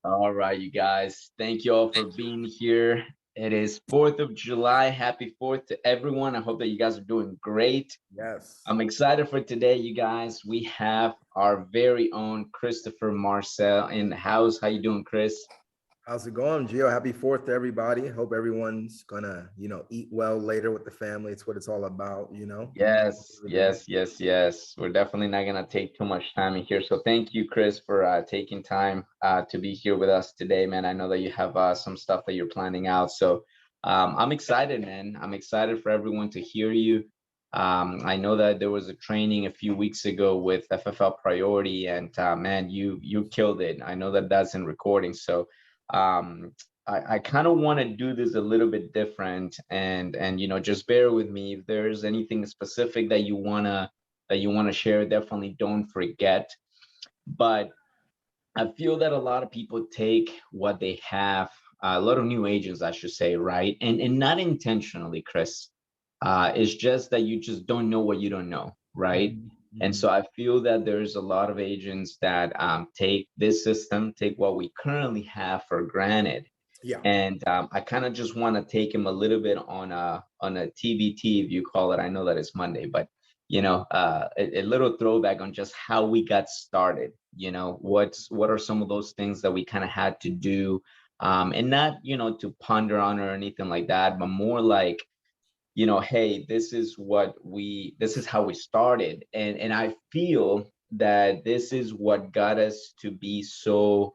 All right, you guys. Thank you all for being here. It is 4th of July. Happy 4th to everyone. I hope that you guys are doing great. Yes. I'm excited for today, you guys. We have our very own Christopher Marcel in the house. How you doing, Chris? How's it going, Gio? Happy Fourth to everybody. Hope everyone's gonna, eat well later with the family. It's what it's all about. Yes, Everything. yes, yes, yes. We're definitely not gonna take too much time in here. So thank you, Chris, for taking time to be here with us today, man. I know that you have some stuff that you're planning out. So I'm excited, man. I'm excited for everyone to hear you. I know that there was a training a few weeks ago with FFL Priority, and man, you killed it. I know that that's in recording. So um, I kind of want to do this a little bit different, and just bear with me if there's anything specific that you wanna share. Definitely don't forget. But I feel that a lot of people take what they have, a lot of new agents, I should say, right? And not intentionally, Chris. It's just that you just don't know what you don't know, right? Mhm, And mhm. so I feel that there's a lot of agents that take this system, take what we currently have for granted, Yeah. and I kind of just want to take him a little bit on a TBT, if you call it. I know that it's Monday, but a little throwback on just how we got started. What are some of those things that we kind of had to do, and not to ponder on or anything like that, but more like, hey, this is how we started, and I feel that this is what got us to be so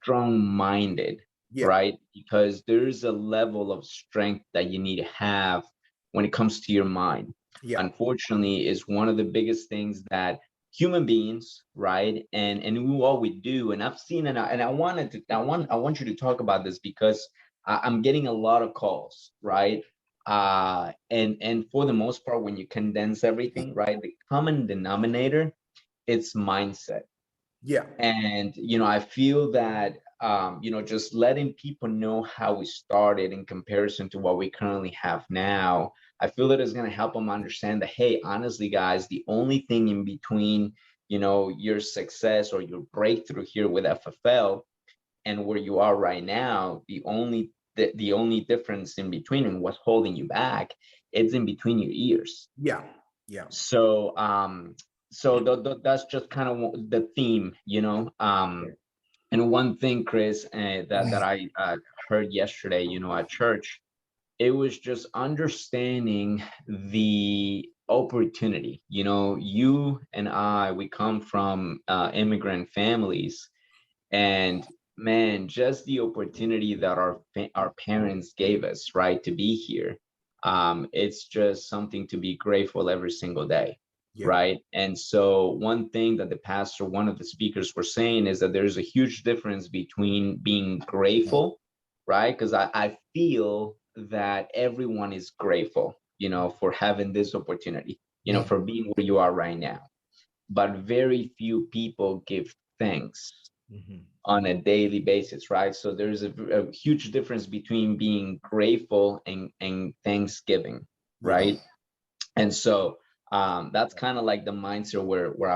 strong-minded, Yeah. right? Because there's a level of strength that you need to have when it comes to your mind. Yeah. Unfortunately, is one of the biggest things that human beings, right? And what we do, and I've seen, and I wanted to, I want you to talk about this because I'm getting a lot of calls, right? And for the most part, when you condense everything, right, the common denominator, it's mindset. Yeah. And I feel that just letting people know how we started in comparison to what we currently have now, I feel that is going to help them understand that, hey, honestly, guys, the only thing in between your success or your breakthrough here with FFL and where you are right now, the only difference in between and what's holding you back, it's in between your ears. Yeah. Yeah. So that's just kind of the theme, and one thing, Chris, that I heard yesterday, at church, it was just understanding the opportunity. You and I, we come from immigrant families, and man, just the opportunity that our parents gave us, right, to be here. It's just something to be grateful every single day, Yeah. right? And so one thing that one of the speakers were saying is that there's a huge difference between being grateful, right? Because I feel that everyone is grateful, for having this opportunity, Mhm. for being where you are right now. But very few people give thanks Mhm. on a daily basis, right? So there's a huge difference between being grateful and Thanksgiving, Yeah. right? And so that's kind of like the mindset where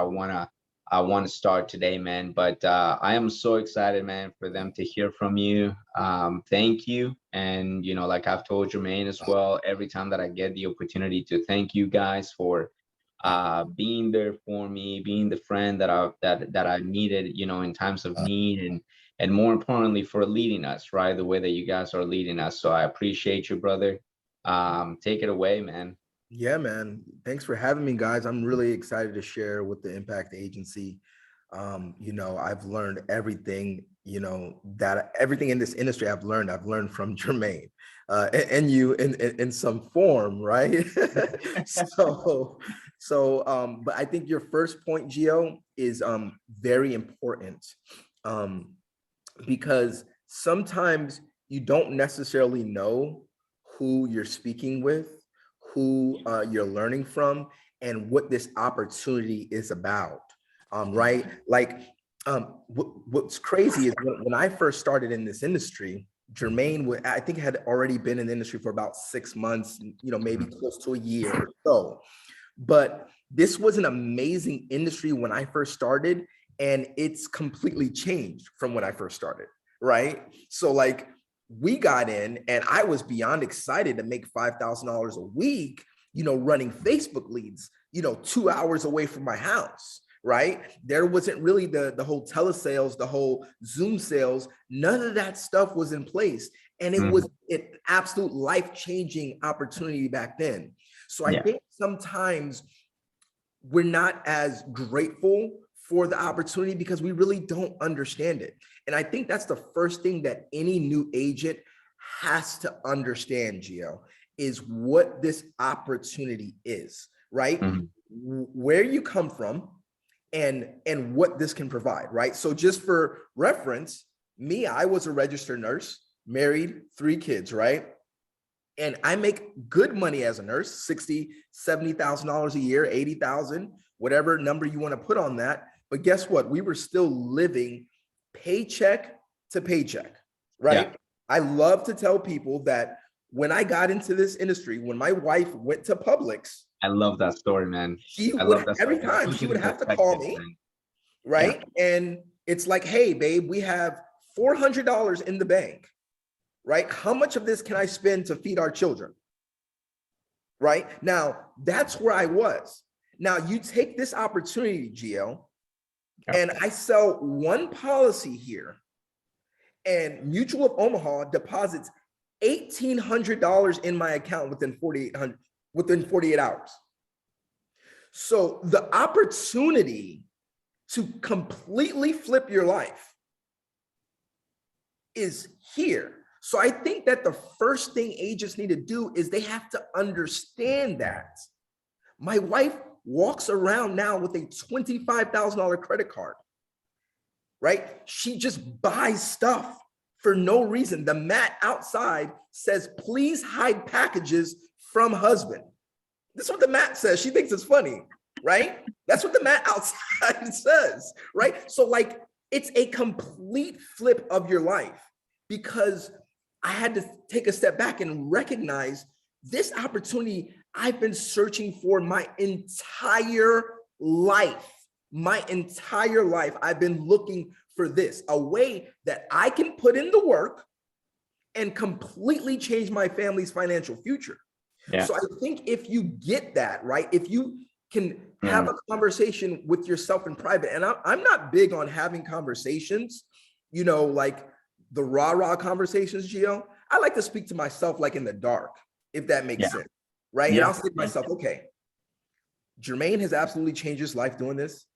I wanna start today, man. But I am so excited, man, for them to hear from you. Thank you, and like I've told Jermaine as well, every time that I get the opportunity to thank you guys for being there for me, being the friend that I needed, in times of need, and more importantly for leading us, right, the way that you guys are leading us. So I appreciate you, brother. Take it away, man. Yeah, man. Thanks for having me, guys. I'm really excited to share with the Impact Agency. I've learned everything, that everything in this industry I've learned from Jermaine, and you in some form, right? so, but I think your first point, Gio, is very important. Um, because sometimes you don't necessarily know who you're speaking with, who you're learning from, and what this opportunity is about. Right? Like, what's crazy is when I first started in this industry, Jermaine I think had already been in the industry for about 6 months, maybe Mhm. close to a year or so. But this was an amazing industry when I first started. and it's completely changed from when I first started, right? So like we got in and I was beyond excited to make $5,000 a week, running Facebook leads, 2 hours away from my house, right? There wasn't really the whole telesales, the whole Zoom sales. None of that stuff was in place. And it was an absolute life-changing opportunity back then. So I think sometimes we're not as grateful for the opportunity because we really don't understand it. And I think that's the first thing that any new agent has to understand, Gio, is what this opportunity is, right? Where you come from and what this can provide, right? So just for reference, I was a registered nurse, married, 3 kids, right? And I make good money as a nurse, $60,000, $70,000 a year, 80,000, whatever number you want to put on that. But guess what? We were still living paycheck to paycheck, right? Yeah. I love to tell people that when I got into this industry, when my wife went to Publix, I love that story, man. She would every time she would have to call me, right? Yeah. And it's like, hey, babe, we have $400 in the bank, right? How much of this can I spend to feed our children? Right now, that's where I was. Now you take this opportunity, Gio, and I sell one policy here, and Mutual of Omaha deposits $1,800 in my account within 48 hours. So the opportunity to completely flip your life is here. So I think that the first thing agents need to do is they have to understand that. My wife walks around now with a $25,000 credit card, right? She just buys stuff for no reason. The mat outside says, please hide packages from husband. This is what the mat says. She thinks it's funny, right? That's what the mat outside says, right? So like, it's a complete flip of your life, because I had to take a step back and recognize this opportunity I've been searching for my entire life. My entire life, I've been looking for this, a way that I can put in the work and completely change my family's financial future. Yeah. So I think if you get that, right, if you can have a conversation with yourself in private, and I'm not big on having conversations, like the rah-rah conversations, Gio. I like to speak to myself like in the dark, if that makes sense, right? And I'll say to myself, okay, Jermaine has absolutely changed his life doing this.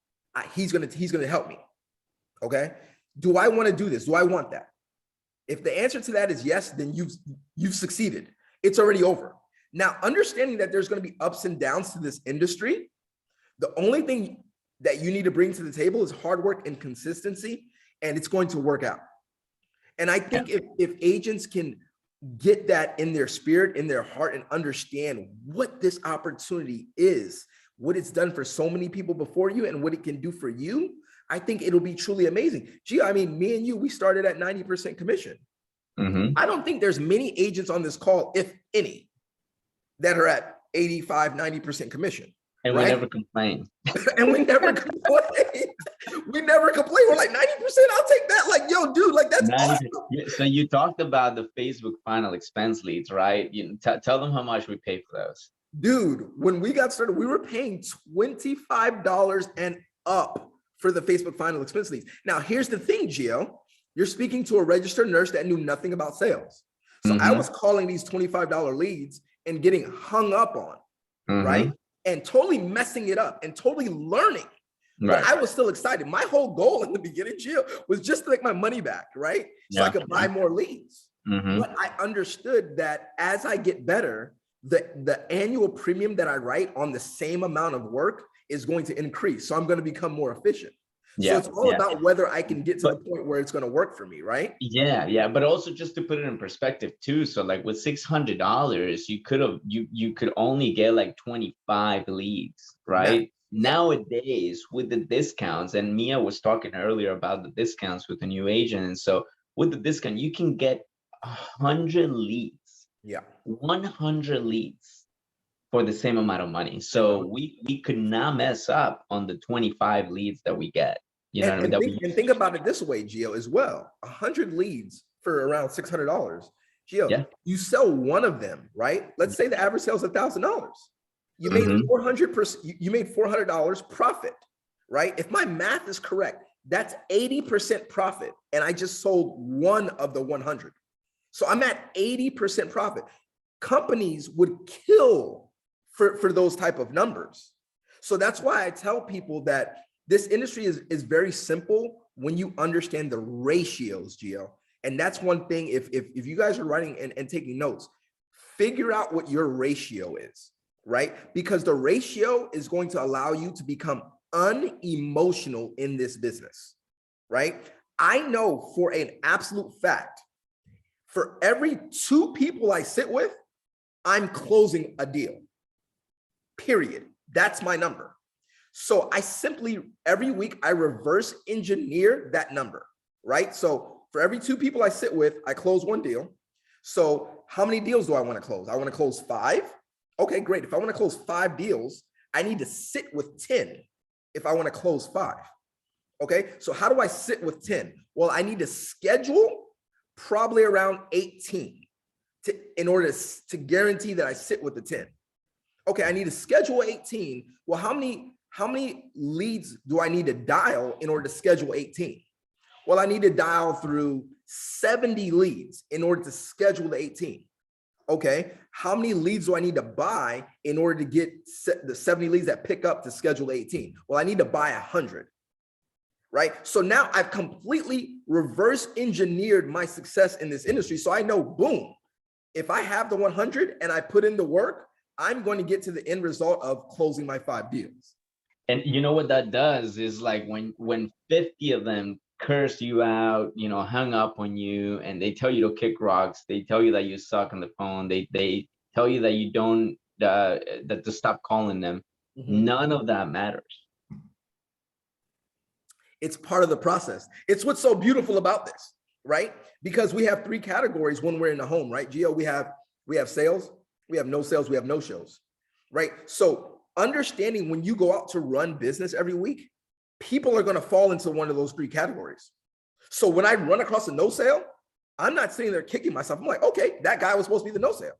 He's gonna help me, okay? Do I want to do this? Do I want that? If the answer to that is yes, then you've succeeded. It's already over. Now, understanding that there's going to be ups and downs to this industry, the only thing that you need to bring to the table is hard work and consistency, and it's going to work out. And I think if agents can get that in their spirit, in their heart, and understand what this opportunity is, what it's done for so many people before you and what it can do for you, I think it'll be truly amazing. Gee, I mean, me and you, we started at 90% commission. I don't think there's many agents on this call, if any, that are at 85, 90% commission. And we never complain. And we never complain. We never complain. We're like 90%, I'll take that. Like, yo, dude, like that's awesome. So you talked about the Facebook final expense leads, right? Tell them how much we pay for those. Dude, when we got started, we were paying $25 and up for the Facebook final expense leads. Now, here's the thing, Gio. You're speaking to a registered nurse that knew nothing about sales. So I was calling these $25 leads and getting hung up on, right? And totally messing it up and totally learning. But I was still excited. My whole goal in the beginning, Gio, was just to make my money back, right? So I could buy more leads. But I understood that as I get better, the annual premium that I write on the same amount of work is going to increase. So I'm going to become more efficient. So it's all about whether I can get to the point where it's going to work for me, right? Yeah. But also just to put it in perspective too. So like with $600, you could only get like 25 leads, right? Nowadays with the discounts, and Mia was talking earlier about the discounts with the new agent. And so with the discount, you can get 100 leads. 100 leads for the same amount of money. So we could not mess up on the 25 leads that we get. You know what I mean? That we And use. think about it this way, Gio, as well. 100 leads for around $600. Gio, Yeah. you sell one of them, right? Let's say the average sales $1,000. You made Mhm. 400%. You made $400 profit, right? If my math is correct, that's 80% profit, and I just sold one of the 100. So I'm at 80% profit. Companies would kill for those type of numbers. So that's why I tell people that this industry is very simple when you understand the ratios, Gio. And that's one thing, if you guys are writing and taking notes, figure out what your ratio is, right? Because the ratio is going to allow you to become unemotional in this business, right? I know for an absolute fact, for every 2 people I sit with, I'm closing a deal, period. That's my number. So I simply, every week, I reverse engineer that number, right? So for every 2 people I sit with, I close 1 deal. So how many deals do I want to close? I want to close 5. Okay, great. If I want to close 5 deals, I need to sit with 10 if I want to close 5. Okay, so how do I sit with 10? Well, I need to schedule probably around 18 in order to guarantee that I sit with the 10. Okay, I need to schedule 18. Well, how many leads do I need to dial in order to schedule 18? Well, I need to dial through 70 leads in order to schedule the 18. Okay, how many leads do I need to buy in order to get the 70 leads that pick up to schedule 18? Well, I need to buy 100. Right? So now I've completely reverse engineered my success in this industry. So I know, boom, if I have the 100 and I put in the work, I'm going to get to the end result of closing my 5 deals. And you know what that does is, like, when 50 of them curse you out, you know, hung up on you, and they tell you to kick rocks, they tell you that you suck on the phone, they tell you that you don't that to stop calling them. None of that matters. It's part of the process. It's what's so beautiful about this, right? Because we have 3 categories when we're in the home, right? Gio, we have sales, we have no sales, we have no shows, right? So understanding when you go out to run business every week, people are going to fall into one of those 3 categories. So when I run across a no sale, I'm not sitting there kicking myself. I'm like, okay, that guy was supposed to be the no sale.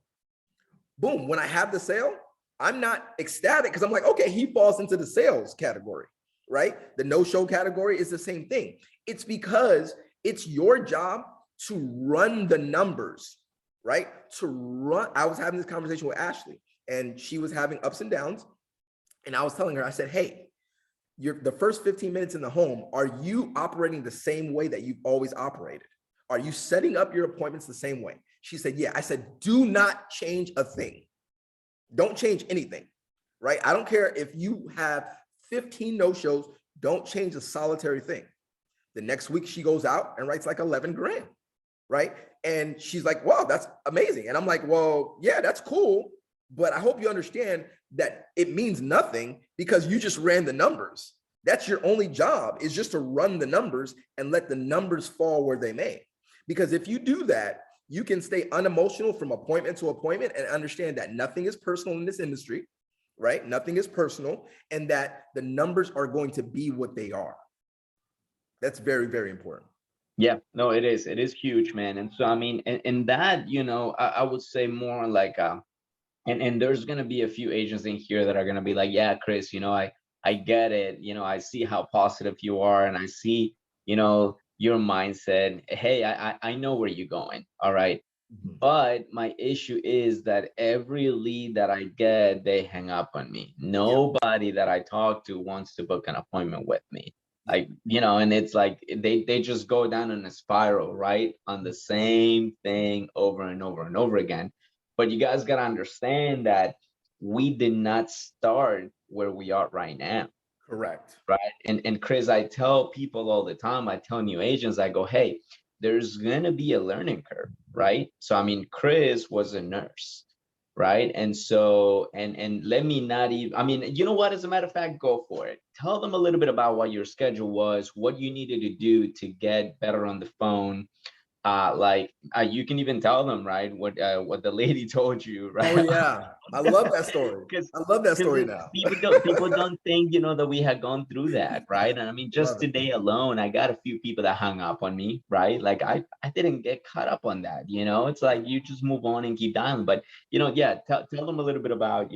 Boom. When I have the sale, I'm not ecstatic because I'm like, okay, he falls into the sales category, right? The no-show category is the same thing. It's because it's your job to run the numbers, right? I was having this conversation with Ashley, and she was having ups and downs. And I was telling her, I said, hey, the first 15 minutes in the home, are you operating the same way that you've always operated? Are you setting up your appointments the same way? She said, yeah. I said, do not change a thing. Don't change anything, right? I don't care if you have 15 no-shows, don't change a solitary thing. The next week she goes out and writes like 11 grand, right? And she's like, wow, that's amazing. And I'm like, well, yeah, that's cool. But I hope you understand that it means nothing because you just ran the numbers. That's your only job, is just to run the numbers and let the numbers fall where they may. Because if you do that, you can stay unemotional from appointment to appointment and understand that nothing is personal in this industry, right? Nothing is personal, and that the numbers are going to be what they are. That's very, very important. Yeah, no, it is huge, man. And so, I mean, and that, you know, I would say more like, and there's going to be a few agents in here that are going to be like, yeah, Chris, you know, I get it. You know, I see how positive you are, and I see, you know, your mindset. Hey, I know where you're going. All right. But my issue is that every lead that I get, they hang up on me. Nobody that I talk to wants to book an appointment with me. Like, you know, and it's like they just go down in a spiral, right? On the same thing over and over and over again. But you guys got to understand that we did not start where we are right now. Correct. Right. And Chris, I tell people all the time, I tell new agents, I go, hey, there's gonna be a learning curve, right? So I mean, Chris was a nurse, right? And so, and let me not even, I mean, you know what, as a matter of fact, go for it. Tell them a little bit about what your schedule was, what you needed to do to get better on the phone, you can even tell them, right, what the lady told you, right? Oh yeah, I love that story. Because I love that story now. people don't think, that we had gone through that, right? And I mean, just Love it. today alone, I got a few people that hung up on me, right? Like I didn't get caught up on that, it's like you just move on and keep dialing. But yeah, tell them a little bit about,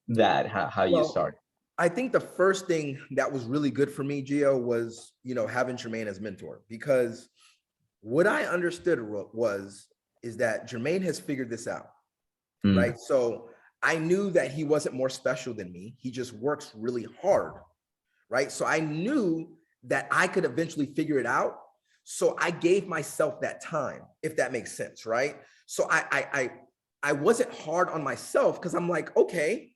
that, how you Well, started. I think the first thing that was really good for me, Gio, was, having Jermaine as mentor, because what I understood is that Jermaine has figured this out, Mm, right? So I knew that he wasn't more special than me. He just works really hard, right? So I knew that I could eventually figure it out. So I gave myself that time, if that makes sense, right? So I wasn't hard on myself, because I'm like, okay,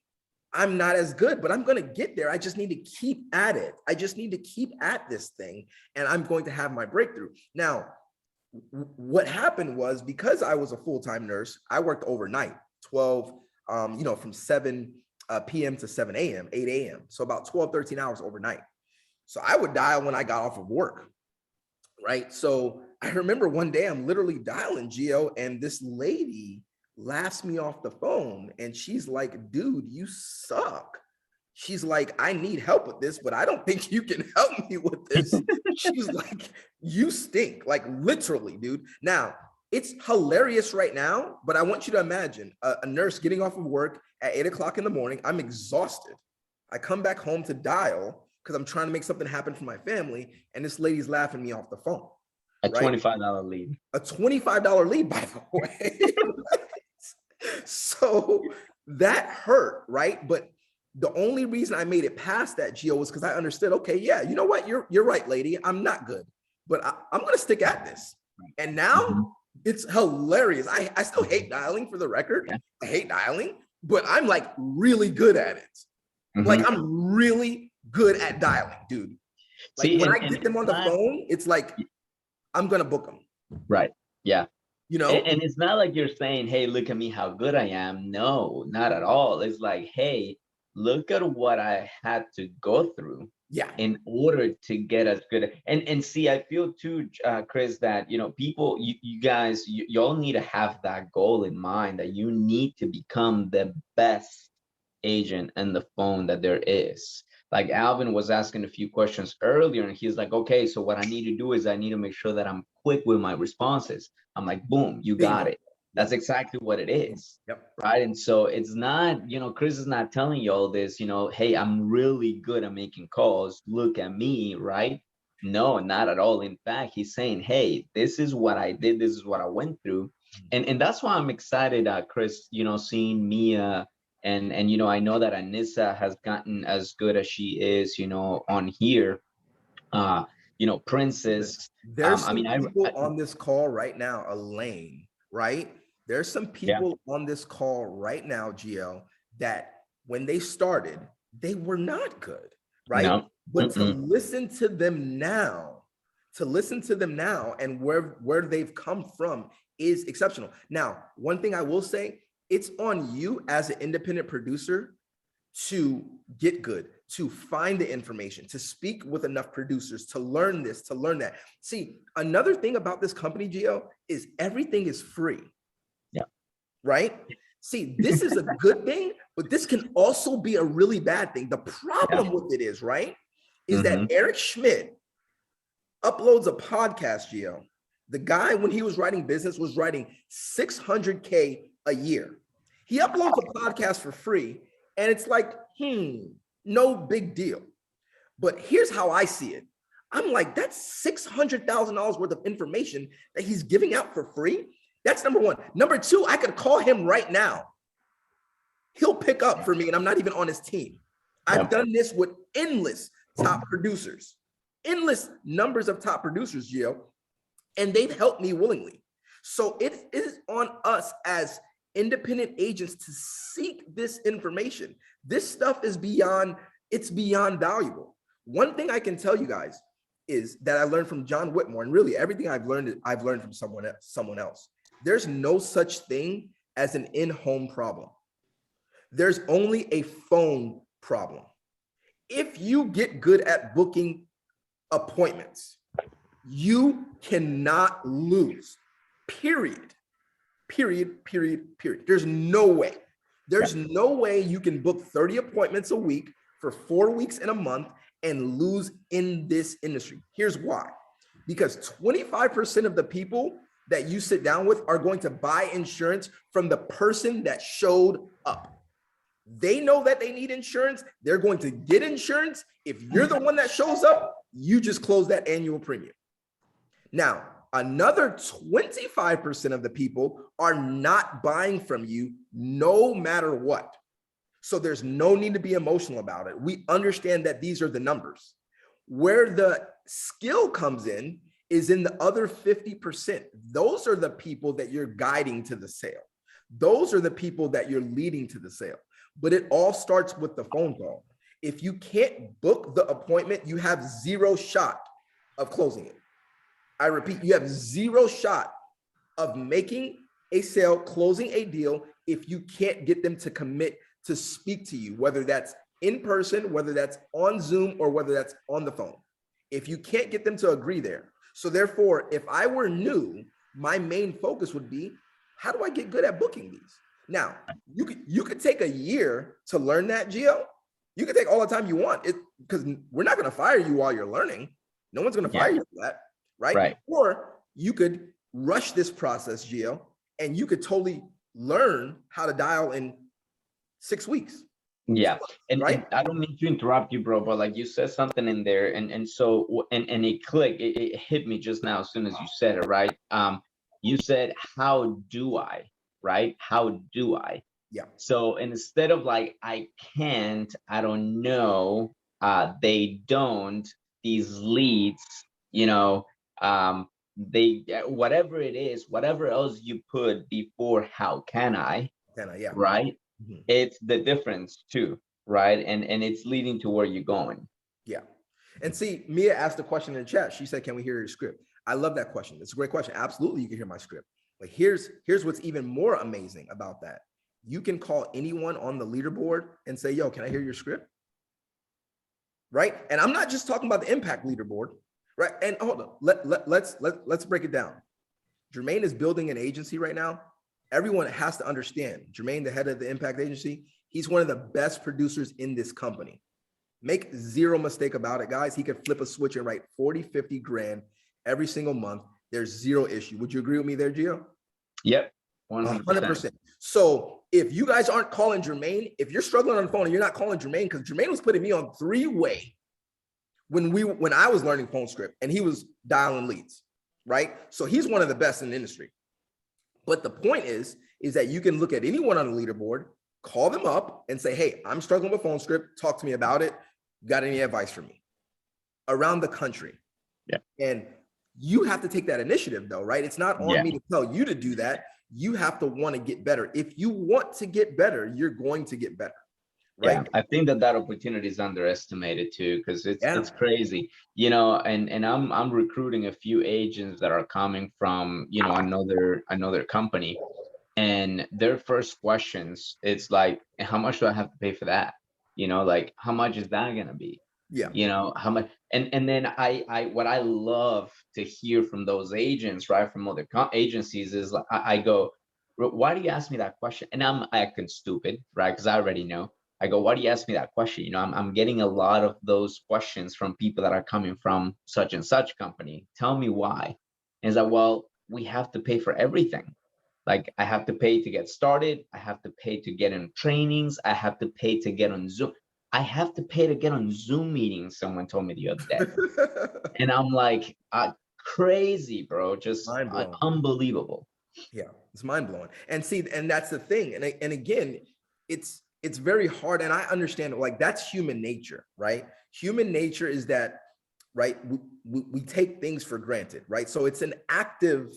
I'm not as good, but I'm going to get there. I just need to keep at it. I just need to keep at this thing, and I'm going to have my breakthrough. Now, what happened was, because I was a full-time nurse, I worked overnight, 12, from 7 p.m. to 7 a.m., 8 a.m. So about 12, 13 hours overnight. So I would dial when I got off of work, right? So I remember one day I'm literally dialing, Gio, and this lady laughs me off the phone, and she's like, dude, you suck. She's like, I need help with this, but I don't think you can help me with this. She's like, you stink, like literally, dude. Now, it's hilarious right now, but I want you to imagine a nurse getting off of work at 8 o'clock in the morning. I'm exhausted. I come back home to dial because I'm trying to make something happen for my family, and this lady's laughing me off the phone. a Right? $25 lead. A $25 lead, by the way. So that hurt, right? But the only reason I made it past that, Gio, was because I understood, okay, yeah, you know what? You're right, lady. I'm not good, but I'm going to stick at this. And now it's hilarious. I still hate dialing, for the record. Yeah. I hate dialing, but I'm like really good at it. Like I'm really good at dialing, dude. Like See, when I and get them on the phone, it's like, I'm going to book them. right. Yeah. You know? And it's not like you're saying, hey, look at me, how good I am. No, not at all. It's like, hey, look at what I had to go through Yeah. in order to get as good. And see, I feel too, Chris, that, people, you guys, y'all need to have that goal in mind, that you need to become the best agent in the phone that there is. Like Alvin was asking a few questions earlier, and he's like, okay, so what I need to do is I need to make sure that I'm quick with my responses. I'm like, boom, you got Bingo. it. That's exactly what it is. Yep. Right. And so it's not, Chris is not telling you all this, hey, I'm really good at making calls. Look at me. Right. No, not at all. In fact, he's saying, hey, this is what I did. This is what I went through. And that's why I'm excited, Chris, seeing Mia, and I know that Anissa has gotten as good as she is, on here. Princess. There's I some mean, people on this call right now, Elaine, right? There's some yeah. people on this call right now, GL, that when they started, they were not good, right? No. But to listen to them now, and where they've come from is exceptional. Now, one thing I will say, it's on you as an independent producer to get good, to find the information, to speak with enough producers, to learn this, to learn that. See, another thing about this company, Gio, is everything is free. Yeah. Right? See, this is a good thing, but this can also be a really bad thing. The problem with it is, right, is that Eric Schmidt uploads a podcast, Gio. The guy, when he was writing business, was writing $600K a year. He uploads a podcast for free, and it's like, no big deal. But here's how I see it. I'm like, that's $600,000 worth of information that he's giving out for free. That's number one. Number two, I could call him right now. He'll pick up for me, and I'm not even on his team. I've done this with endless top producers, endless numbers of top producers, Gio, and they've helped me willingly. So it is on us as independent agents to seek this information. This stuff is beyond valuable. One thing I can tell you guys is that I learned from John Whitmore, and really everything I've learned from someone else. There's no such thing as an in-home problem. There's only a phone problem. If you get good at booking appointments, You cannot lose, period. Period, period, period. There's no way. There's no way you can book 30 appointments a week for 4 weeks in a month and lose in this industry. Here's why. Because 25% of the people that you sit down with are going to buy insurance from the person that showed up. They know that they need insurance. They're going to get insurance. If you're the one that shows up, you just close that annual premium. Now, another 25% of the people are not buying from you no matter what. So there's no need to be emotional about it. We understand that these are the numbers. Where the skill comes in is in the other 50%. Those are the people that you're guiding to the sale. Those are the people that you're leading to the sale. But it all starts with the phone call. If you can't book the appointment, you have zero shot of closing it. I repeat, you have zero shot of making a sale, closing a deal, if you can't get them to commit to speak to you, whether that's in person, whether that's on Zoom, or whether that's on the phone. If you can't get them to agree there. So therefore, if I were new, my main focus would be, how do I get good at booking these? Now, you could take a year to learn that, Gio. You can take all the time you want, because we're not going to fire you while you're learning. No one's going to fire you for that, right? Or you could rush this process, Gio, and you could totally learn how to dial in 6 weeks. Yeah. And I don't mean to interrupt you, bro, but like you said something in there, and it clicked. It hit me just now as soon as you said it, right? You said, how do I, right? How do I? Yeah. So instead of like, I can't, I don't know, they don't, these leads, they, whatever it is, whatever else you put before, how can I, Yeah. right? Mm-hmm. It's the difference too, right? And it's leading to where you're going. Yeah. And see, Mia asked a question in the chat. She said, can we hear your script? I love that question. It's a great question. Absolutely, you can hear my script. But here's what's even more amazing about that. You can call anyone on the leaderboard and say, yo, can I hear your script? Right? And I'm not just talking about the impact leaderboard, right? And hold on, let's break it down. Jermaine is building an agency right now. Everyone has to understand, Jermaine, the head of the impact agency, he's one of the best producers in this company. Make zero mistake about it, guys. He could flip a switch and write 40, 50 grand every single month. There's zero issue. Would you agree with me there, Gio? Yep. 100%. So if you guys aren't calling Jermaine, if you're struggling on the phone and you're not calling Jermaine, because Jermaine was putting me on 3-way when I was learning phone script and he was dialing leads, right? So he's one of the best in the industry. But the point is that you can look at anyone on the leaderboard, call them up and say, hey, I'm struggling with phone script. Talk to me about it. Got any advice for me? Around the country. Yeah. And you have to take that initiative though, right? It's not on me to tell you to do that. You have to want to get better. If you want to get better, you're going to get better. Right? Yeah, I think that opportunity is underestimated too, because it's crazy, and I'm recruiting a few agents that are coming from, another company, and their first questions, it's like, how much do I have to pay for that? Like, how much is that going to be? Yeah. How much? And then what I love to hear from those agents, right, from other agencies is like, I go, why do you ask me that question? And I'm acting stupid, right? Because I already know. I go, why do you ask me that question? I'm getting a lot of those questions from people that are coming from such and such company. Tell me why. And it's like, well, we have to pay for everything. Like, I have to pay to get started. I have to pay to get in trainings. I have to pay to get on Zoom. I have to pay to get on Zoom meetings, someone told me the other day. And I'm like, crazy, bro. Just unbelievable. Yeah, it's mind blowing. And see, and that's the thing. And again, it's very hard. And I understand it. Like, that's human nature, right? Human nature is that, right? We take things for granted, right? So it's an active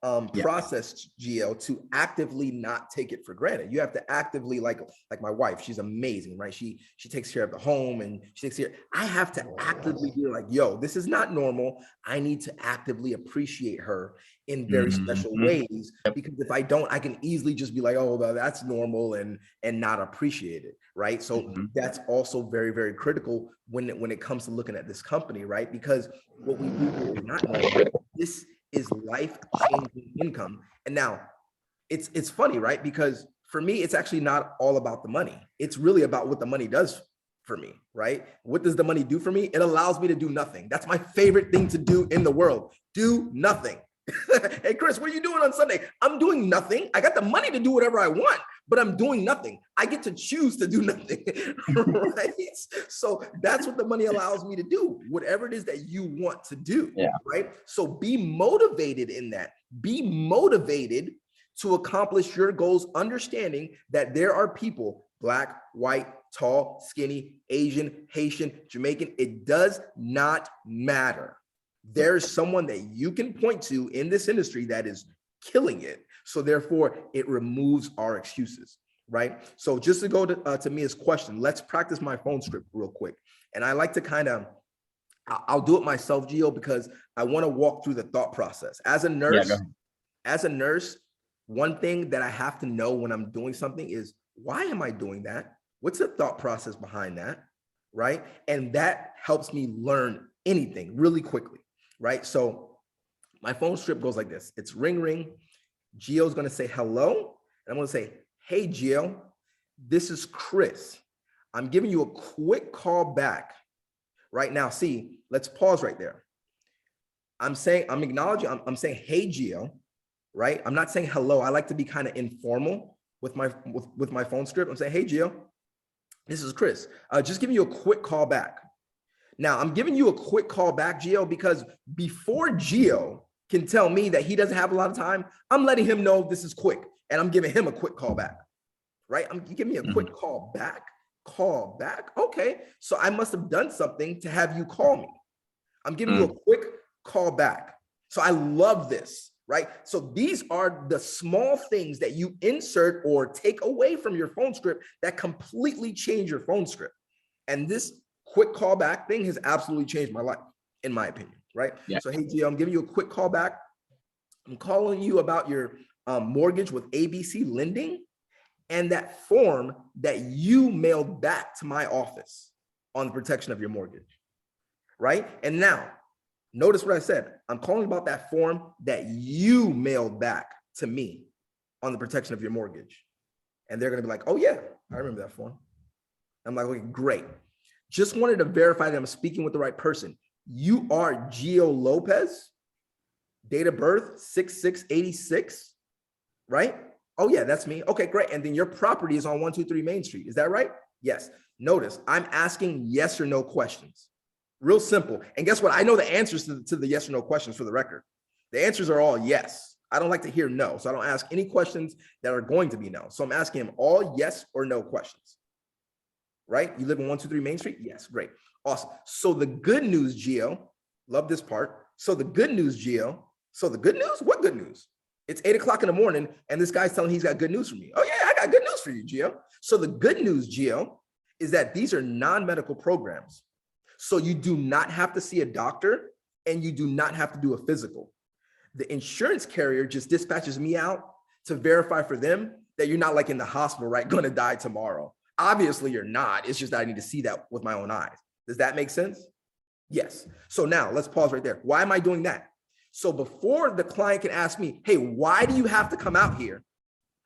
Yeah. process, GL, to actively not take it for granted. You have to actively, like my wife, she's amazing, right? She takes care of the home and she takes care. I have to actively be like, yo, this is not normal. I need to actively appreciate her in very special ways, because if I don't, I can easily just be like, oh, well, that's normal, and not appreciate it, right? So that's also very, very critical when it comes to looking at this company, right? Because what we do here is not normal. This is life-changing income. And now it's funny, right? Because for me, it's actually not all about the money. It's really about what the money does for me, right? What does the money do for me? It allows me to do nothing. That's my favorite thing to do in the world. Do nothing. Hey, Chris, what are you doing on Sunday? I'm doing nothing. I got the money to do whatever I want, but I'm doing nothing. I get to choose to do nothing, right? So that's what the money allows me to do, whatever it is that you want to do, right? So be motivated in that. Be motivated to accomplish your goals, understanding that there are people, Black, white, tall, skinny, Asian, Haitian, Jamaican. It does not matter. There's someone that you can point to in this industry that is killing it. So therefore, it removes our excuses, right? So just to go to Mia's question, let's practice my phone script real quick. And I like to I'll do it myself, Gio, because I want to walk through the thought process. As a nurse, one thing that I have to know when I'm doing something is, why am I doing that? What's the thought process behind that, right? And that helps me learn anything really quickly, right? So my phone script goes like this. It's ring, ring. Gio's going to say hello. And I'm going to say, hey, Gio, this is Chris. I'm giving you a quick call back right now. See, let's pause right there. I'm acknowledging, I'm saying, hey, Gio, right? I'm not saying hello. I like to be kind of informal with my phone script. I'm saying, hey, Gio, this is Chris. Just giving you a quick call back. Now, I'm giving you a quick call back, Gio, because before Gio can tell me that he doesn't have a lot of time, I'm letting him know this is quick, and I'm giving him a quick call back, right? You give me a quick call back. Okay, so I must have done something to have you call me. I'm giving you a quick call back. So I love this, right? So these are the small things that you insert or take away from your phone script that completely change your phone script. And this quick callback thing has absolutely changed my life, in my opinion, right? Yeah. So, hey, Gio, I'm giving you a quick call back. I'm calling you about your mortgage with ABC Lending and that form that you mailed back to my office on the protection of your mortgage, right? And now, notice what I said. I'm calling about that form that you mailed back to me on the protection of your mortgage. And they're going to be like, oh, yeah, I remember that form. I'm like, okay, great. Just wanted to verify that I'm speaking with the right person. You are Gio Lopez, date of birth 6686, right? Oh yeah, that's me. Okay, great. And then your property is on 123 Main Street. Is that right? Yes. Notice I'm asking yes or no questions. Real simple. And guess what? I know the answers to the yes or no questions for the record. The answers are all yes. I don't like to hear no. So I don't ask any questions that are going to be no. So I'm asking him all yes or no questions. Right? You live in 123 Main Street? Yes, great. Awesome. So the good news, Gio, love this part. So the good news, Gio. So the good news? What good news? It's 8 o'clock in the morning and this guy's telling he's got good news for me. Oh yeah, I got good news for you, Gio. So the good news, Gio, is that these are non-medical programs. So you do not have to see a doctor and you do not have to do a physical. The insurance carrier just dispatches me out to verify for them that you're not like in the hospital, right? Going to die tomorrow. Obviously you're not. It's just that I need to see that with my own eyes. Does that make sense? Yes. So now let's pause right there. Why am I doing that? So before the client can ask me, hey, why do you have to come out here?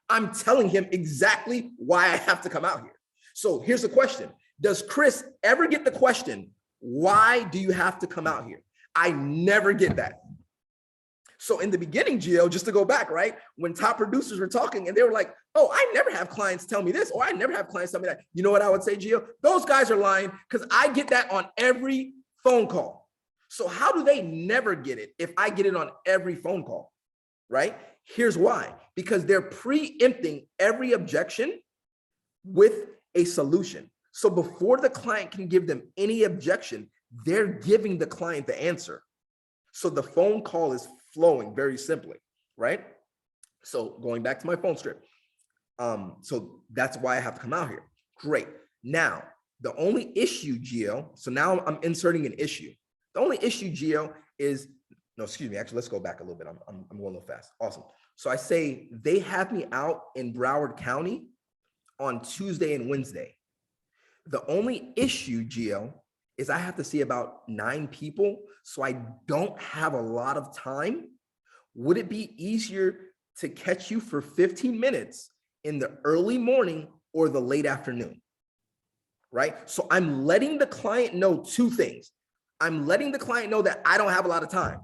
I'm telling him exactly why I have to come out here. So here's the question. Does Chris ever get the question, why do you have to come out here? I never get that. So in the beginning, Gio, just to go back, right? When top producers were talking and they were like, oh, I never have clients tell me this, or I never have clients tell me that. You know what I would say, Gio? Those guys are lying because I get that on every phone call. So how do they never get it if I get it on every phone call, right? Here's why. Because they're preempting every objection with a solution. So before the client can give them any objection, they're giving the client the answer. So the phone call is flowing very simply, right? So going back to my phone script. So that's why I have to come out here. Great. Now, the only issue, Gio, so now I'm inserting an issue. The only issue, Gio, is, no, excuse me, actually, let's go back a little bit. I'm going a little fast. Awesome. So I say they have me out in Broward County on Tuesday and Wednesday. The only issue, Gio, is I have to see about 9 people, so I don't have a lot of time. Would it be easier to catch you for 15 minutes in the early morning or the late afternoon? Right? So I'm letting the client know 2 things. I'm letting the client know that I don't have a lot of time.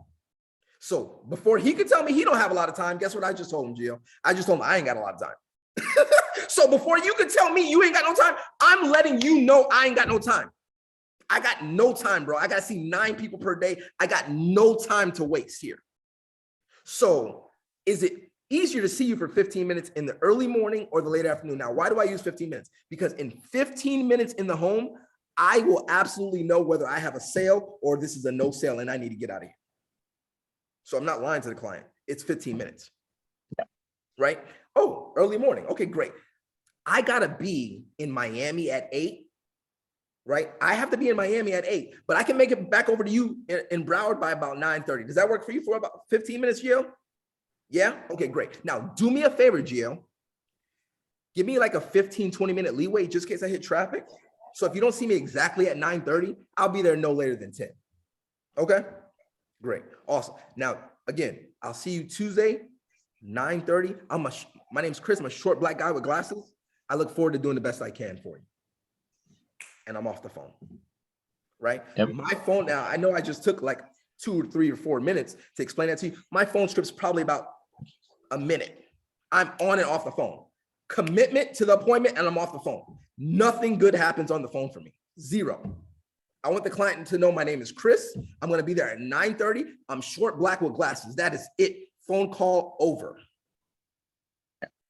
So before he could tell me he don't have a lot of time, guess what I just told him, Gio? I just told him I ain't got a lot of time. So before you could tell me you ain't got no time, I'm letting you know I ain't got no time. I got no time, bro. I got to see 9 people per day. I got no time to waste here. So is it easier to see you for 15 minutes in the early morning or the late afternoon? Now, why do I use 15 minutes? Because in 15 minutes in the home, I will absolutely know whether I have a sale or this is a no sale and I need to get out of here. So I'm not lying to the client. It's 15 minutes, right? Oh, early morning. Okay, great. I got to be in Miami at 8, right? I have to be in Miami at 8, but I can make it back over to you in Broward by about 9:30. Does that work for you for about 15 minutes, Gio? Yeah? Okay, great. Now, do me a favor, Gio. Give me like a 15, 20-minute leeway just in case I hit traffic. So if you don't see me exactly at 9:30, I'll be there no later than 10. Okay? Great. Awesome. Now, again, I'll see you Tuesday, 9:30. My name's Chris. I'm a short black guy with glasses. I look forward to doing the best I can for you. And I'm off the phone, right? Yep. My phone now, I know I just took like 2 or 3 or 4 minutes to explain that to you. My phone script's probably about a minute. I'm on and off the phone. Commitment to the appointment and I'm off the phone. Nothing good happens on the phone for me. 0. I want the client to know my name is Chris. I'm going to be there at 9:30. I'm short black with glasses. That is it. Phone call over.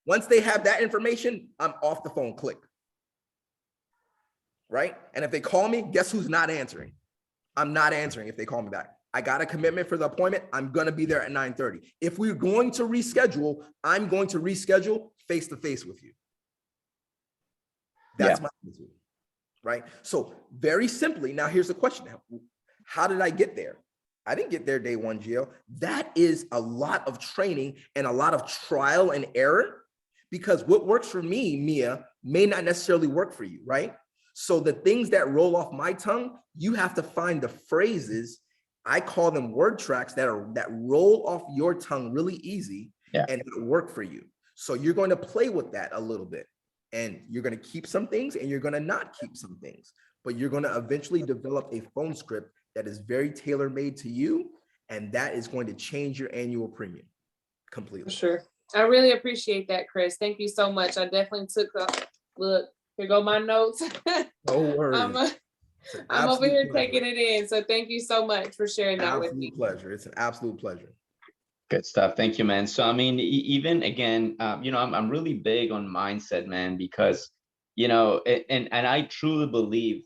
Once they have that information, I'm off the phone. Click. Right? And if they call me, guess who's not answering? I'm not answering if they call me back. I got a commitment for the appointment. I'm going to be there at 9:30. If we're going to reschedule, I'm going to reschedule face-to-face with you. That's my attitude, right? So very simply, now here's the question. How did I get there? I didn't get there day one, Gio. That is a lot of training and a lot of trial and error, because what works for me, Mia, may not necessarily work for you, right? So the things that roll off my tongue, you have to find the phrases, I call them word tracks, that roll off your tongue really easy and work for you. So you're going to play with that a little bit, and you're going to keep some things and you're going to not keep some things, but you're going to eventually develop a phone script that is very tailor-made to you, and that is going to change your annual premium completely. Sure. I really appreciate that, Chris. Thank you so much. I definitely took a look. Here go my notes. No worries. I'm over here taking it in. So thank you so much for sharing that with me. Pleasure. It's an absolute pleasure. Good stuff. Thank you, man. So, I mean, even again, I'm really big on mindset, man, because, and I truly believe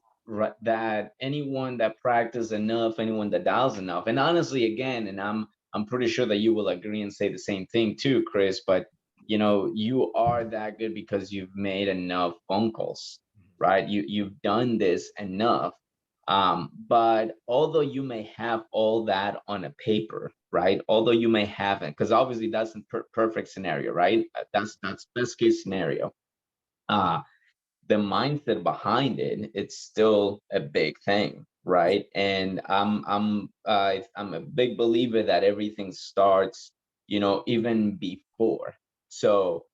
that anyone that practices enough, anyone that dials enough, and honestly, again, and I'm pretty sure that you will agree and say the same thing too, Chris, but you are that good because you've made enough phone calls, right? You've done this enough. But although you may have all that on a paper, right? Although you may have it, because obviously that's a perfect scenario, right? That's best case scenario. The mindset behind it, it's still a big thing, right? And I'm a big believer that everything starts, even before. So,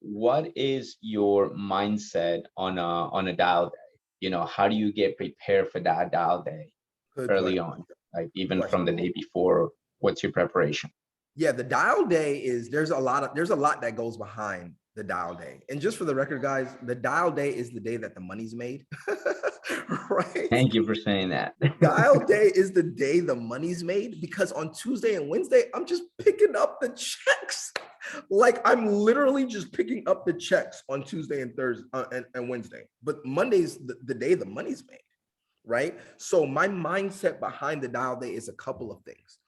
what is your mindset on a dial day? How do you get prepared for that dial day early on, like even from the day before? What's your preparation? Yeah, the dial day is, there's a lot that goes behind the dial day. And just for the record, guys, the dial day is the day that the money's made. Right? Thank you for saying that. Dial day is the day the money's made, because on Tuesday and Wednesday, I'm just picking up the checks. Like, I'm literally just picking up the checks on Tuesday and Thursday and Wednesday. But Monday's the day the money's made, right? So my mindset behind the dial day is a couple of things.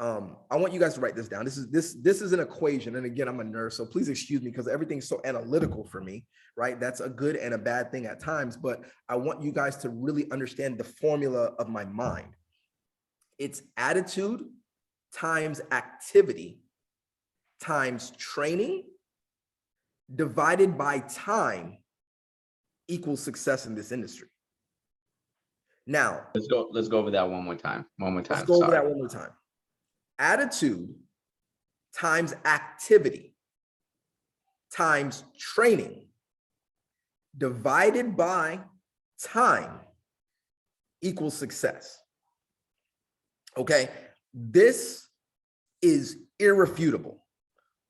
I want you guys to write this down. This is an equation. And again, I'm a nerd, so please excuse me because everything's so analytical for me, right? That's a good and a bad thing at times, but I want you guys to really understand the formula of my mind. It's attitude times activity times training divided by time equals success in this industry. Now, let's go over that one more time. Let's go over that one more time. Attitude times activity times training divided by time equals success. Okay, this is irrefutable.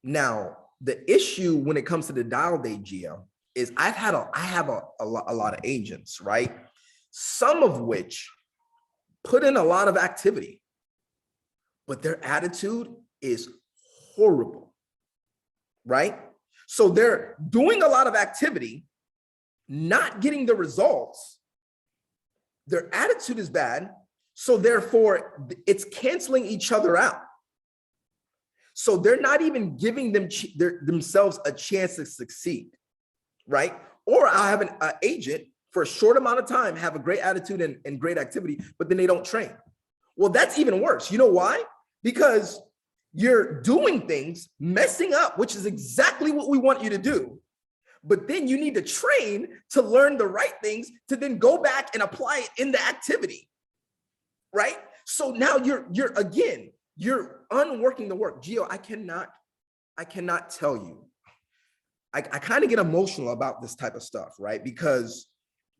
Now, the issue when it comes to the dial day, Gio, is I have a lot of agents, right? Some of which put in a lot of activity, but their attitude is horrible, right? So they're doing a lot of activity, not getting the results. Their attitude is bad, so therefore it's canceling each other out. So they're not even giving themselves a chance to succeed, right? Or I have an agent for a short amount of time, have a great attitude and great activity, but then they don't train. Well, that's even worse. You know why? Because you're doing things, messing up, which is exactly what we want you to do. But then you need to train to learn the right things to then go back and apply it in the activity, right? So now you're unworking the work. Gio, I cannot tell you. I kind of get emotional about this type of stuff, right? Because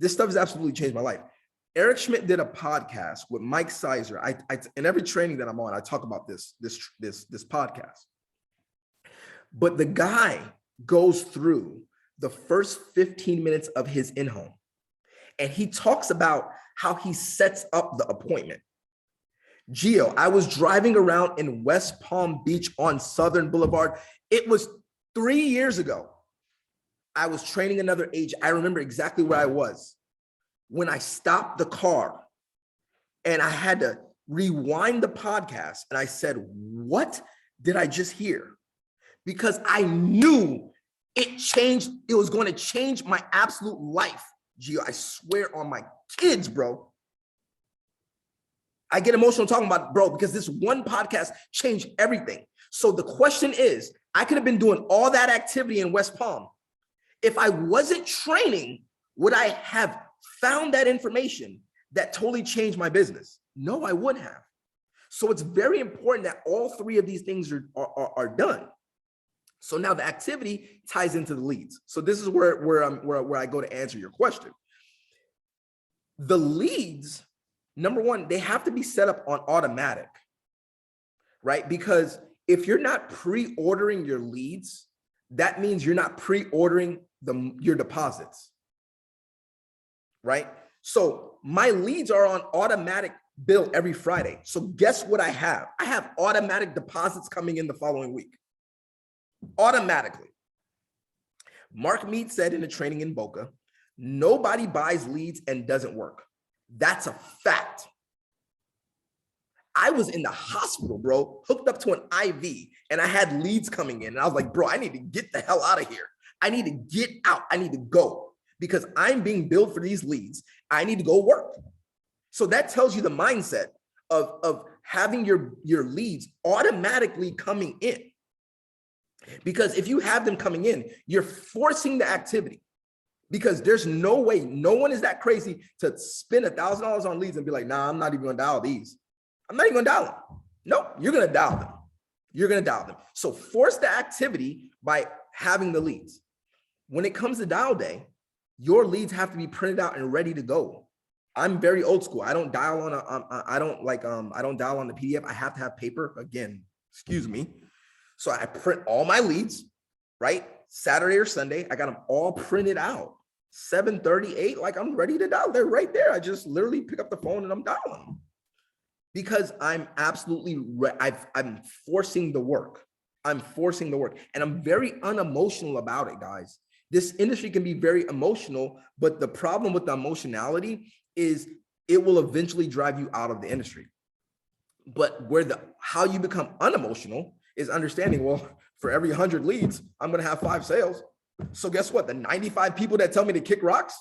this stuff has absolutely changed my life. Eric Schmidt did a podcast with Mike Sizer. I in every training that I'm on, I talk about this podcast. But the guy goes through the first 15 minutes of his in-home, and he talks about how he sets up the appointment. Gio, I was driving around in West Palm Beach on Southern Boulevard. It was 3 years ago. I was training another agent. I remember exactly where I was when I stopped the car and I had to rewind the podcast. And I said, what did I just hear? Because I knew it was going to change my absolute life. Gio, I swear on my kids, bro. I get emotional talking about it, bro, because this one podcast changed everything. So the question is, I could have been doing all that activity in West Palm. If I wasn't training, would I have found that information that totally changed my business? No, I wouldn't have. So it's very important that all three of these things are done. So now the activity ties into the leads. So this is where I go to answer your question. The leads, number one, they have to be set up on automatic, right? Because if you're not pre-ordering your leads, that means you're not pre-ordering your deposits, right? So my leads are on automatic bill every Friday. So guess what I have? I have automatic deposits coming in the following week. Automatically. Mark Mead said in a training in Boca, nobody buys leads and doesn't work. That's a fact. I was in the hospital, bro, hooked up to an IV, and I had leads coming in. And I was like, bro, I need to get the hell out of here. I need to get out. I need to go because I'm being billed for these leads. I need to go work. So that tells you the mindset of having your leads automatically coming in. Because if you have them coming in, you're forcing the activity. Because there's no way, no one is that crazy to spend $1,000 on leads and be like, nah, I'm not even gonna dial these. I'm not even gonna dial them. No, you're gonna dial them. You're gonna dial them. So force the activity by having the leads. When it comes to dial day, your leads have to be printed out and ready to go. I'm very old school. I don't dial on I don't dial on the PDF. I have to have paper. Again, excuse me. So I print all my leads, right? Saturday or Sunday, I got them all printed out. 7:38, like I'm ready to dial. They're right there. I just literally pick up the phone and I'm dialing them. Because I'm absolutely, I'm forcing the work. I'm forcing the work. And I'm very unemotional about it, guys. This industry can be very emotional, but the problem with the emotionality is it will eventually drive you out of the industry. But how you become unemotional is understanding, well, for every 100 leads, I'm going to have 5 sales. So guess what? The 95 people that tell me to kick rocks,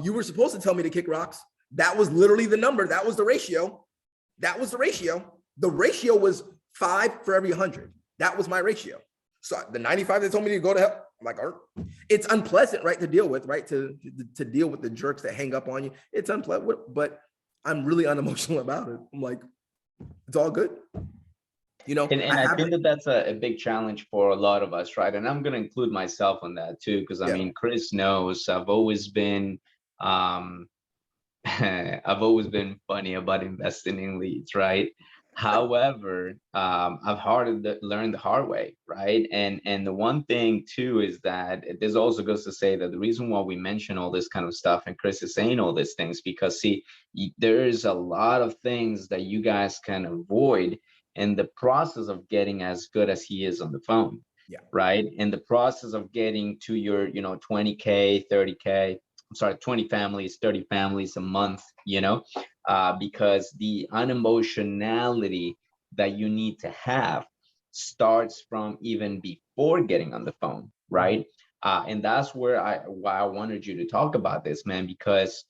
you were supposed to tell me to kick rocks. That was literally the number. That was the ratio. That was the ratio. The ratio was 5 for every 100. That was my ratio. So the 95 that told me to go to hell, I'm like, all right. It's unpleasant, right, to deal with, right? To deal with the jerks that hang up on you. It's unpleasant, but I'm really unemotional about it. I'm like, it's all good. You know, And I think that that's a big challenge for a lot of us, right? And I'm going to include myself on that too, because I mean, Chris knows I've always been, I've always been funny about investing in leads, right? However, I've learned the hard way, right? And the one thing too is that this also goes to say that the reason why we mention all this kind of stuff, and Chris is saying all these things, because see, there's a lot of things that you guys can avoid in the process of getting as good as he is on the phone. Yeah. Right. In the process of getting to your, 20K, 30K, I'm sorry, 20 families, 30 families a month, because the unemotionality that you need to have starts from even before getting on the phone, right? And that's why I wanted you to talk about this, man, because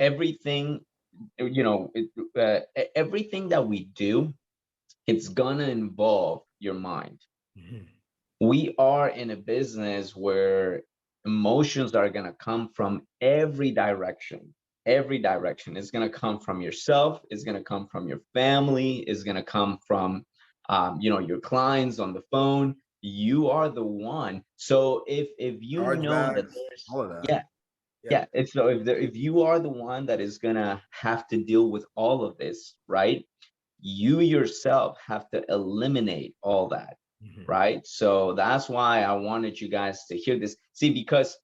everything, everything that we do, it's gonna involve your mind. Mm-hmm. We are in a business where emotions are going to come from every direction. Every direction is going to come from yourself, is going to come from your family, is going to come from your clients on the phone. You are the one. So if you know that there's all of that. yeah. And so if you are the one that is going to have to deal with all of this, right, you yourself have to eliminate all that. Mm-hmm. Right. So that's why I wanted you guys to hear this. See, because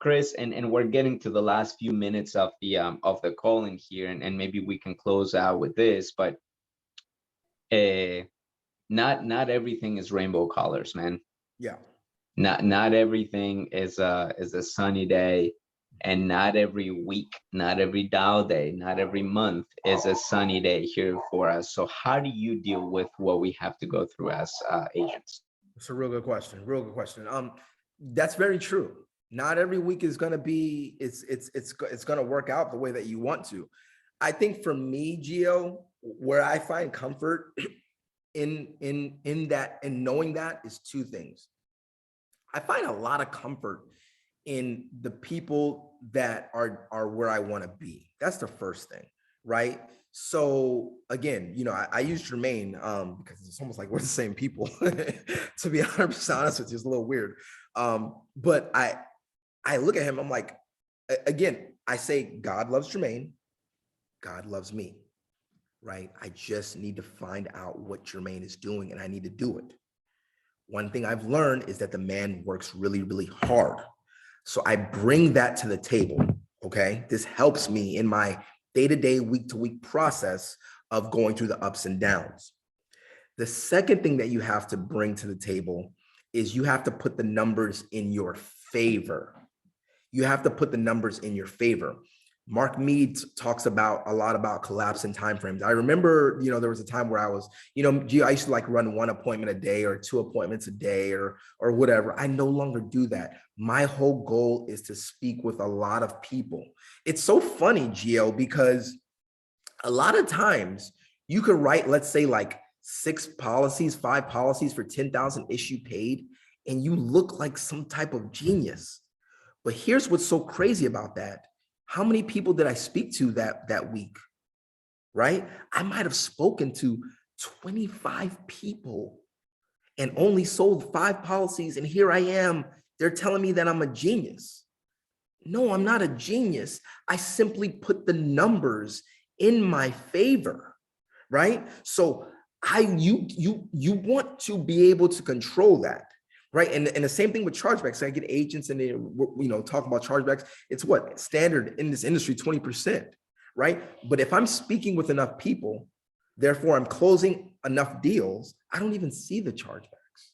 Chris, and we're getting to the last few minutes of the call in here, and maybe we can close out with this, but not everything is rainbow colors, man. Yeah. Not everything is a sunny day, and not every week, not every Dow day, not every month is a sunny day here for us. So how do you deal with what we have to go through as agents? It's a real good question. Real good question. That's very true. Not every week is going to be, it's going to work out the way that you want to. I think for me, Gio, where I find comfort in that, and knowing that, is 2 things. I find a lot of comfort in the people that are where I want to be. That's the first thing, right? So again, I use Jermaine because it's almost like we're the same people. To be 100% honest with you, it's a little weird. But I look at him, I'm like, again, I say God loves Jermaine, God loves me, right? I just need to find out what Jermaine is doing, and I need to do it. One thing I've learned is that the man works really, really hard. So I bring that to the table, okay? This helps me in my day-to-day, week-to-week process of going through the ups and downs. The second thing that you have to bring to the table is you have to put the numbers in your favor. You have to put the numbers in your favor. Mark Mead talks a lot about collapsing timeframes. I remember, there was a time where I was, I used to like run 1 appointment a day or 2 appointments a day or whatever. I no longer do that. My whole goal is to speak with a lot of people. It's so funny, Gio, because a lot of times you could write, let's say like 5 policies for 10,000 issue paid, and you look like some type of genius. But here's what's so crazy about that. How many people did I speak to that week, right? I might have spoken to 25 people and only sold 5 policies. And here I am, they're telling me that I'm a genius. No, I'm not a genius. I simply put the numbers in my favor, right? So you want to be able to control that. Right. And the same thing with chargebacks. I get agents and they, talk about chargebacks. It's what standard in this industry, 20%. Right. But if I'm speaking with enough people, therefore I'm closing enough deals, I don't even see the chargebacks.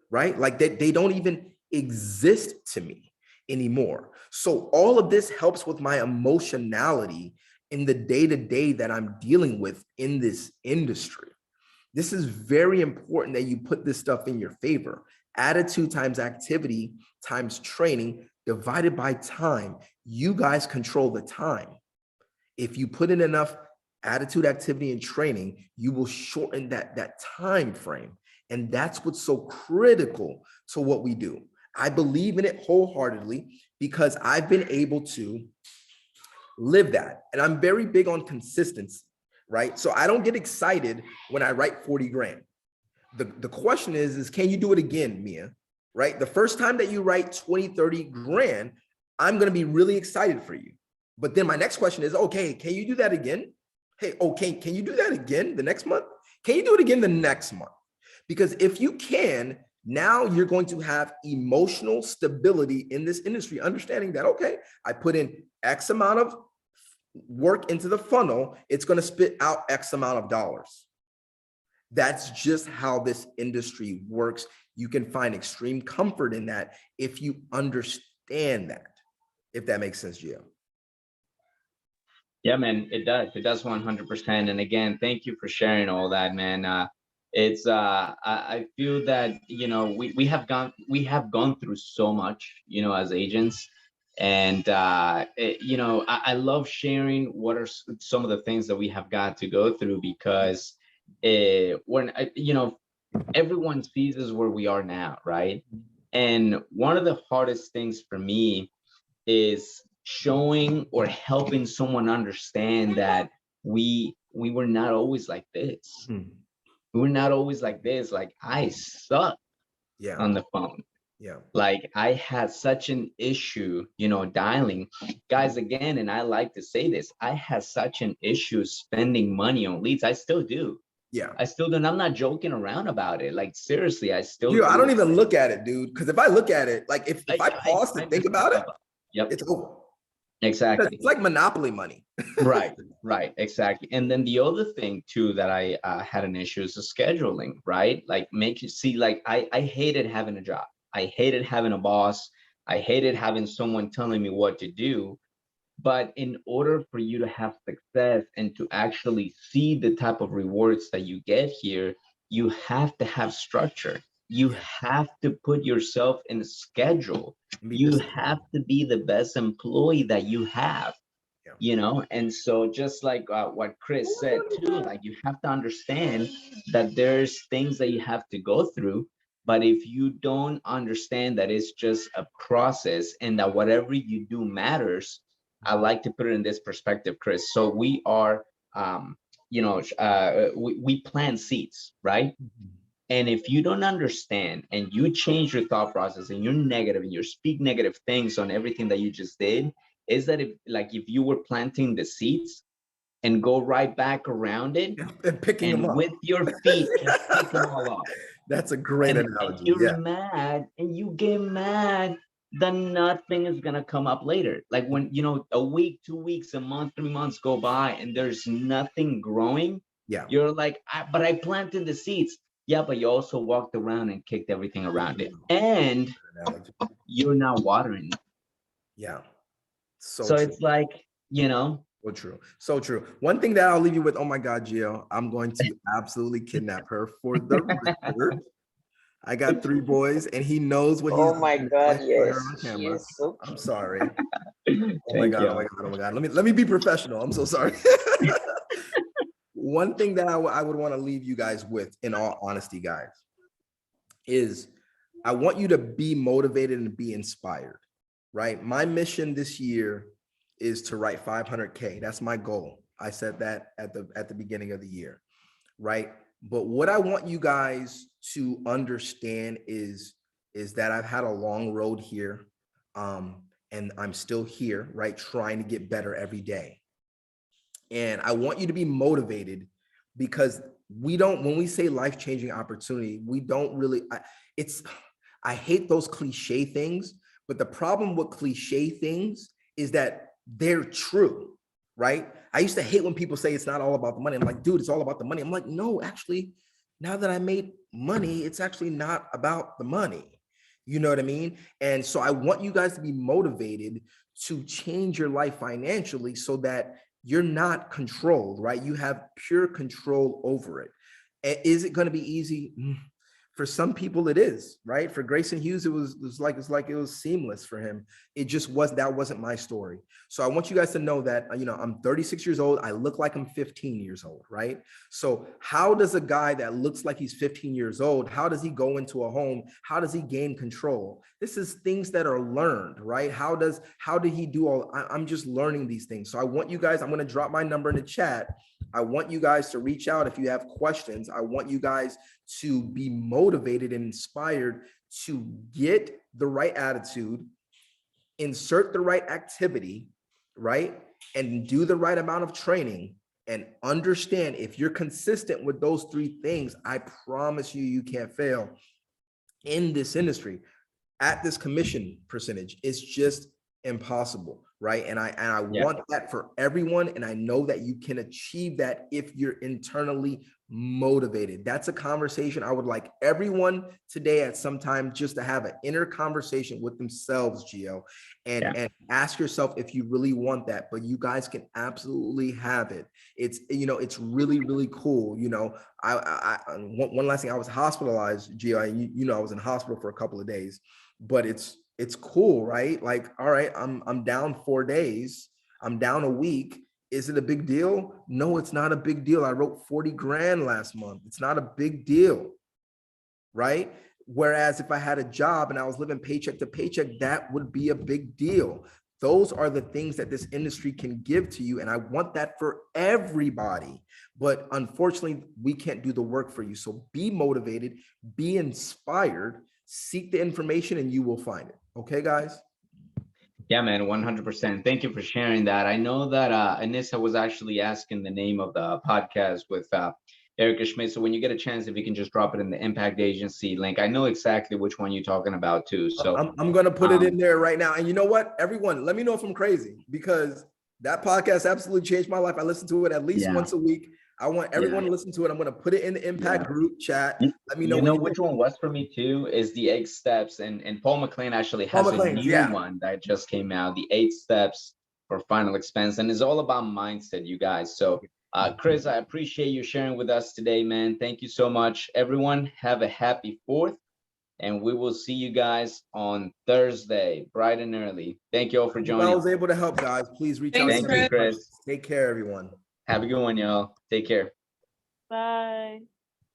Right. Like they don't even exist to me anymore. So all of this helps with my emotionality in the day-to-day that I'm dealing with in this industry. This is very important that you put this stuff in your favor. Attitude times activity times training divided by time. You guys control the time. If you put in enough attitude, activity, and training, you will shorten that time frame. And that's what's so critical to what we do. I believe in it wholeheartedly because I've been able to live that. And I'm very big on consistency, right? So I don't get excited when I write 40 grand. The question is can you do it again, Mia? Right? The first time that you write 20, 30 grand, I'm going to be really excited for you. But then my next question is, okay, can you do that again? Hey, okay, can you do that again the next month? Can you do it again the next month? Because if you can, now you're going to have emotional stability in this industry, understanding that, okay, I put in X amount of work into the funnel, it's going to spit out X amount of dollars. That's just how this industry works. You can find extreme comfort in that if you understand that, if that makes sense, Gio. Yeah, man, it does. It does 100%. And again, thank you for sharing all that, man. I feel that, you know, we have gone through so much, you know, as agents. And, you know, I love sharing what are some of the things that we have got to go through because when, you know, everyone sees us where we are now, right? And one of the hardest things for me is showing or helping someone understand that we were not always like this. We were not always like this. Like I suck on the phone. Yeah. Like I had such an issue, you know, dialing. Guys, again, and I like to say this, I had such an issue spending money on leads. I still do. Yeah. I still do. And I'm not joking around about it. Like seriously, I still do. I don't even look at it, dude. Because if I look at it, like if I pause to think about it, yep, it's over. Exactly. It's like Monopoly money. Right, exactly. And then the other thing too that I had an issue is the scheduling, right? Like make you see, like I hated having a job. I hated having a boss. I hated having someone telling me what to do. But in order for you to have success and to actually see the type of rewards that you get here, you have to have structure. You have to put yourself in a schedule. You have to be the best employee that you have, you know? And so just like what Chris said too, like you have to understand that there's things that you have to go through. But if you don't understand that it's just a process and that whatever you do matters, I like to put it in this perspective, Chris. So we are, you know, we plant seeds, right? And if you don't understand and you change your thought process and you're negative and you speak negative things on everything that you just did, is that if you were planting the seeds and go right back around it and picking them up with your feet, just pick them all up. That's a great analogy. And you're mad and you get mad, then nothing is gonna come up later. Like when, you know, a week, 2 weeks, a month, 3 months go by and there's nothing growing. Yeah. You're like, but I planted the seeds. Yeah, but you also walked around and kicked everything around it. And you're not watering it. Yeah. So it's like, you know. So true. So true. One thing that I'll leave you with, oh my God, Gio, I'm going to absolutely kidnap her for the record. I got 3 boys and he knows what he's doing. Oh my God, yes. Yes, so I'm sorry. Oh my God. Let me be professional. I'm so sorry. One thing that I would want to leave you guys with, in all honesty, guys, is I want you to be motivated and be inspired, right? My mission this year is to write 500K. That's my goal. I said that at the beginning of the year, right? But what I want you guys to understand is that I've had a long road here, and I'm still here, right? Trying to get better every day. And I want you to be motivated because when we say life-changing opportunity, we don't really, I hate those cliche things, but the problem with cliche things is that they're true, right? I used to hate when people say it's not all about the money. I'm like, dude, it's all about the money. I'm like, no, actually, now that I made money, it's actually not about the money. You know what I mean? And so I want you guys to be motivated to change your life financially so that you're not controlled, right? You have pure control over it. Is it going to be easy? For some people it is, right? For Grayson Hughes, it was like it was seamless for him. It just that wasn't my story. So I want you guys to know that, I'm 36 years old. I look like I'm 15 years old, right? So how does a guy that looks like he's 15 years old, how does he go into a home? How does he gain control? This is things that are learned, right? How did he do all? I'm just learning these things. So I want you guys, I'm going to drop my number in the chat. I want you guys to reach out if you have questions. I want you guys to be motivated and inspired to get the right attitude, insert the right activity, right? And do the right amount of training, and understand if you're consistent with those 3 things, I promise you, you can't fail in this industry at this commission percentage. It's just impossible, right? And I want that for everyone. And I know that you can achieve that if you're internally motivated. That's a conversation I would like everyone today at some time just to have an inner conversation with themselves, Gio, and ask yourself if you really want that. But you guys can absolutely have it. It's, it's really, really cool. One last thing, I was hospitalized, Gio, and I was in hospital for a couple of days, but it's cool, right? Like, all right, I'm down 4 days, I'm down a week. Is it a big deal? No, it's not a big deal. I wrote 40 grand last month. It's not a big deal, right? Whereas if I had a job and I was living paycheck to paycheck, that would be a big deal. Those are the things that this industry can give to you. And I want that for everybody. But unfortunately, we can't do the work for you. So be motivated, be inspired, seek the information, and you will find it. Okay, guys? Yeah, man, 100%. Thank you for sharing that. I know that Anissa was actually asking the name of the podcast with Erica Schmidt. So when you get a chance, if you can just drop it in the Impact Agency link, I know exactly which one you're talking about too. So I'm going to put it in there right now. And you know what, everyone, let me know if I'm crazy, because that podcast absolutely changed my life. I listen to it at least once a week. I want everyone to listen to it. I'm going to put it in the Impact group chat. Let me know. You know which one was for me too is the 8 steps, and Paul McLean actually has a new one that just came out, the 8 steps for final expense, and it's all about mindset, you guys. So Chris, I appreciate you sharing with us today, man. Thank you so much. Everyone, have a happy 4th, and we will see you guys on Thursday, bright and early. Thank you all for joining. If I was able to help, guys, please reach out. Thank you, Chris. Take care, everyone. Have a good one, y'all. Take care. Bye.